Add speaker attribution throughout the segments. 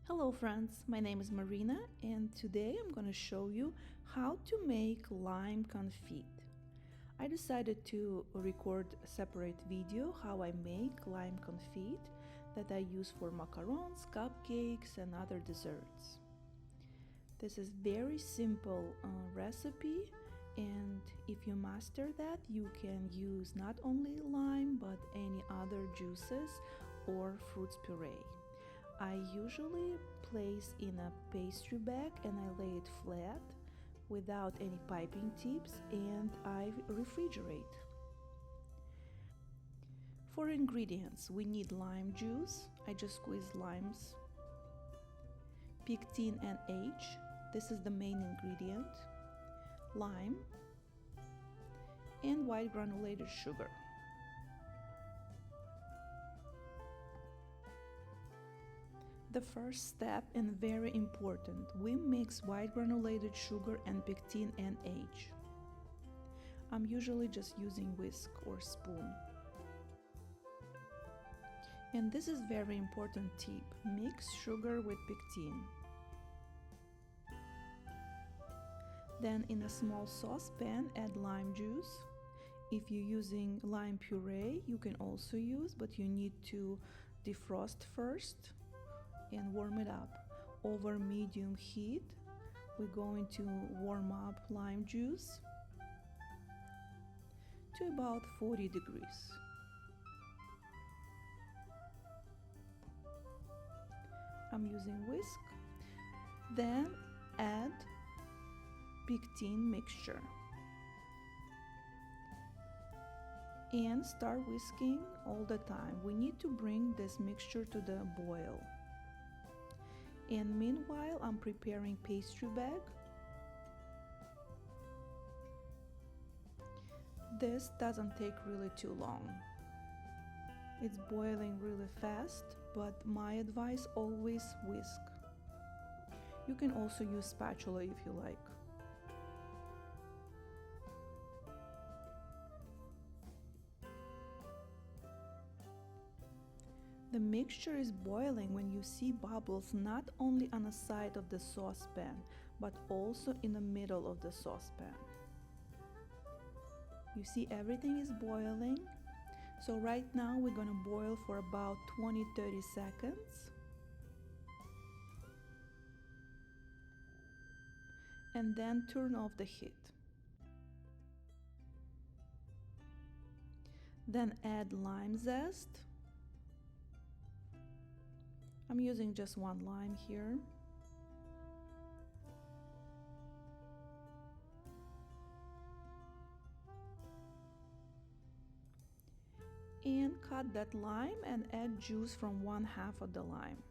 Speaker 1: Hello friends, my name is Marina and today I'm going to show you how to make lime confit. I decided to record a separate video how I make lime confit that I use for macarons, cupcakes and other desserts. This is very simple recipe, and if you master that you can use not only lime but any other juices or fruits puree. I usually place in a pastry bag and I lay it flat without any piping tips and I refrigerate. For ingredients we need lime juice. I just squeeze limes. Pectin NH, this is the main ingredient. Lime and white granulated sugar. The first step, and very important, we mix white granulated sugar and Pectin NH. I'm usually just using whisk or spoon. And this is very important tip, mix sugar with pectin. Then in a small saucepan add lime juice. If you're using lime puree you can also use, but you need to defrost first and warm it up. Over medium heat we're going to warm up lime juice to about 40 degrees. I'm using whisk. Then add pectin mixture and start whisking all the time. We need to bring this mixture to the boil. And meanwhile I'm preparing pastry bag. This doesn't take really too long. It's boiling really fast, but my advice, always whisk. You can also use spatula if you like. The mixture is boiling when you see bubbles not only on the side of the saucepan, but also in the middle of the saucepan. You see everything is boiling. So right now we're gonna boil for about 20-30 seconds. And then turn off the heat. Then add lime zest. I'm using just one lime here. And cut that lime and add juice from 1/2 of the lime.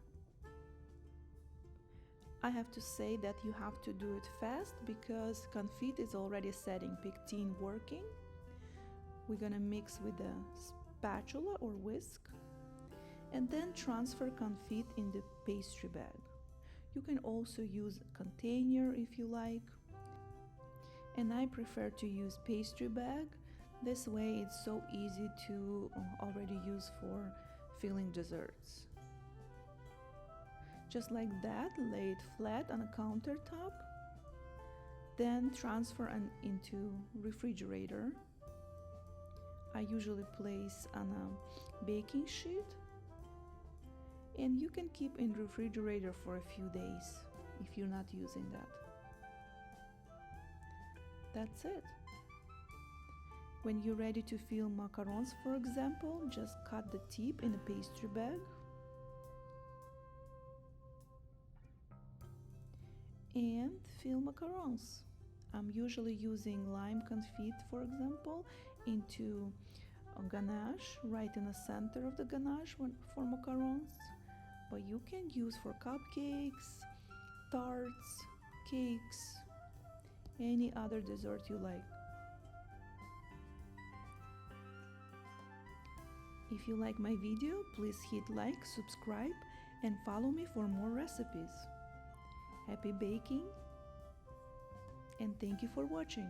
Speaker 1: I have to say that you have to do it fast because confit is already setting pectin working. We're gonna mix with a spatula or whisk and then transfer confit in the pastry bag. You can also use a container if you like, and I prefer to use pastry bag. This way it's so easy to already use for filling desserts. Just like that, lay it flat on a countertop, then transfer into refrigerator. I usually place on a baking sheet, and you can keep in refrigerator for a few days if you're not using that. That's it. When you're ready to fill macarons, for example, just cut the tip in a pastry bag and fill macarons. I'm usually using lime confit, for example, into a ganache right in the center of the ganache for macarons. But you can use for cupcakes, tarts, cakes, any other dessert you like. If you like my video, please hit like, subscribe, and follow me for more recipes. Happy baking, and thank you for watching.